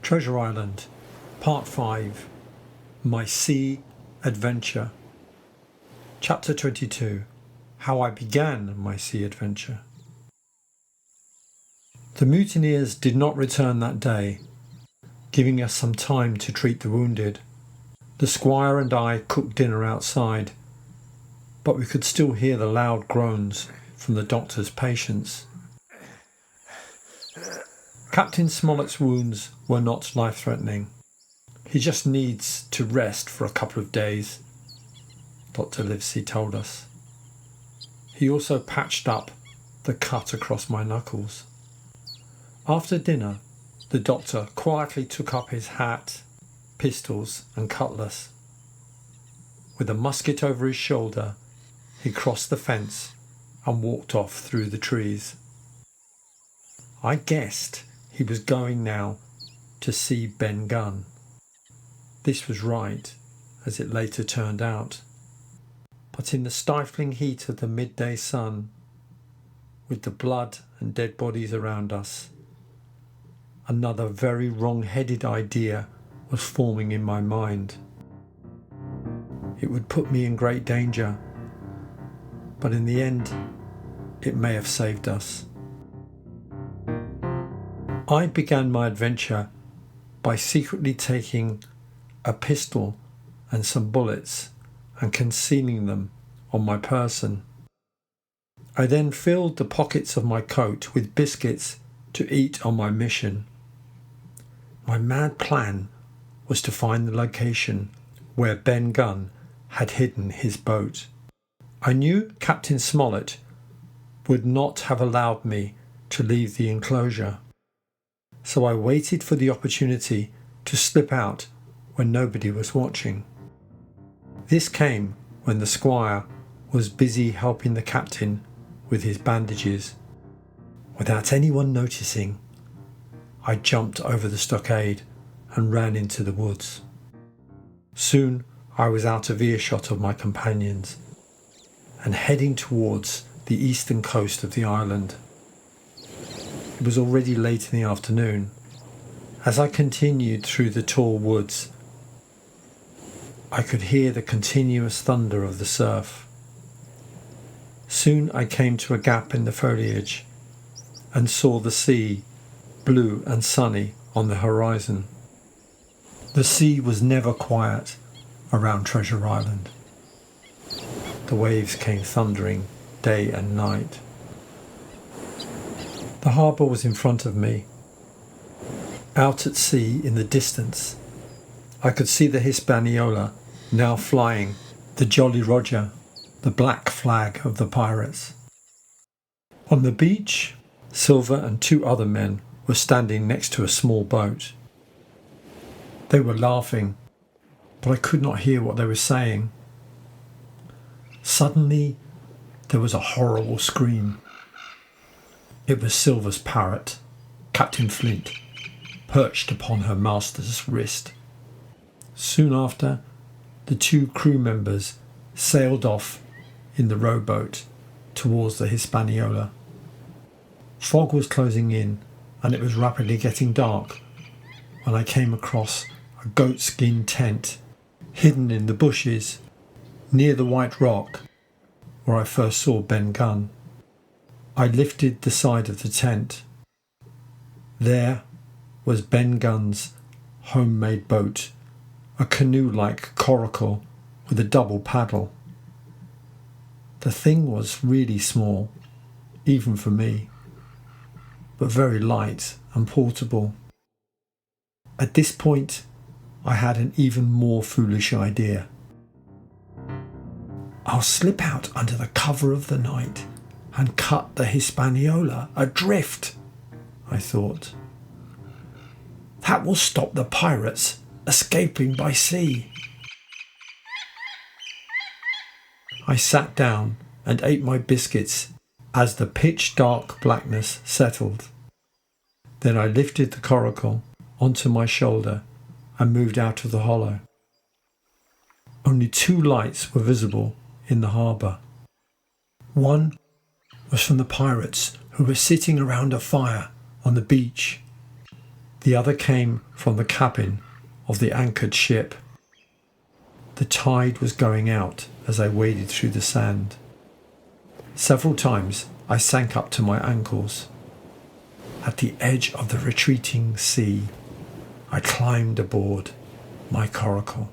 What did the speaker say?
Treasure Island, Part 5, My Sea Adventure. Chapter 22, How I Began My Sea Adventure. The mutineers did not return that day, giving us some time to treat the wounded. The squire and I cooked dinner outside, but we could still hear the loud groans from the doctor's patients. Captain Smollett's wounds were not life-threatening. He just needs to rest for a couple of days, Dr. Livesey told us. He also patched up the cut across my knuckles. After dinner, the doctor quietly took up his hat, pistols and cutlass. With a musket over his shoulder, he crossed the fence and walked off through the trees. I guessed he was going now to see Ben Gunn. This was right, as it later turned out. But in the stifling heat of the midday sun, with the blood and dead bodies around us, another very wrong-headed idea was forming in my mind. It would put me in great danger, but in the end, it may have saved us. I began my adventure by secretly taking a pistol and some bullets and concealing them on my person. I then filled the pockets of my coat with biscuits to eat on my mission. My mad plan was to find the location where Ben Gunn had hidden his boat. I knew Captain Smollett would not have allowed me to leave the enclosure, so I waited for the opportunity to slip out when nobody was watching. This came when the squire was busy helping the captain with his bandages. Without anyone noticing, I jumped over the stockade and ran into the woods. Soon I was out of earshot of my companions and heading towards the eastern coast of the island. It was already late in the afternoon. As I continued through the tall woods, I could hear the continuous thunder of the surf. Soon I came to a gap in the foliage and saw the sea, blue and sunny, on the horizon. The sea was never quiet around Treasure Island. The waves came thundering day and night. The harbour was in front of me. Out at sea in the distance, I could see the Hispaniola now flying the Jolly Roger, the black flag of the pirates. On the beach, Silver and two other men were standing next to a small boat. They were laughing, but I could not hear what they were saying. Suddenly, there was a horrible scream. It was Silver's parrot, Captain Flint, perched upon her master's wrist. Soon after, the two crew members sailed off in the rowboat towards the Hispaniola. Fog was closing in, and it was rapidly getting dark when I came across a goatskin tent hidden in the bushes near the White Rock where I first saw Ben Gunn. I lifted the side of the tent. There was Ben Gunn's homemade boat, a canoe-like coracle with a double paddle. The thing was really small, even for me, but very light and portable. At this point, I had an even more foolish idea. I'll slip out under the cover of the night and cut the Hispaniola adrift, I thought. That will stop the pirates escaping by sea. I sat down and ate my biscuits as the pitch-dark blackness settled. Then I lifted the coracle onto my shoulder and moved out of the hollow. Only two lights were visible in the harbour. One was from the pirates who were sitting around a fire on the beach. The other came from the cabin of the anchored ship. The tide was going out as I waded through the sand. Several times I sank up to my ankles. At the edge of the retreating sea, I climbed aboard my coracle.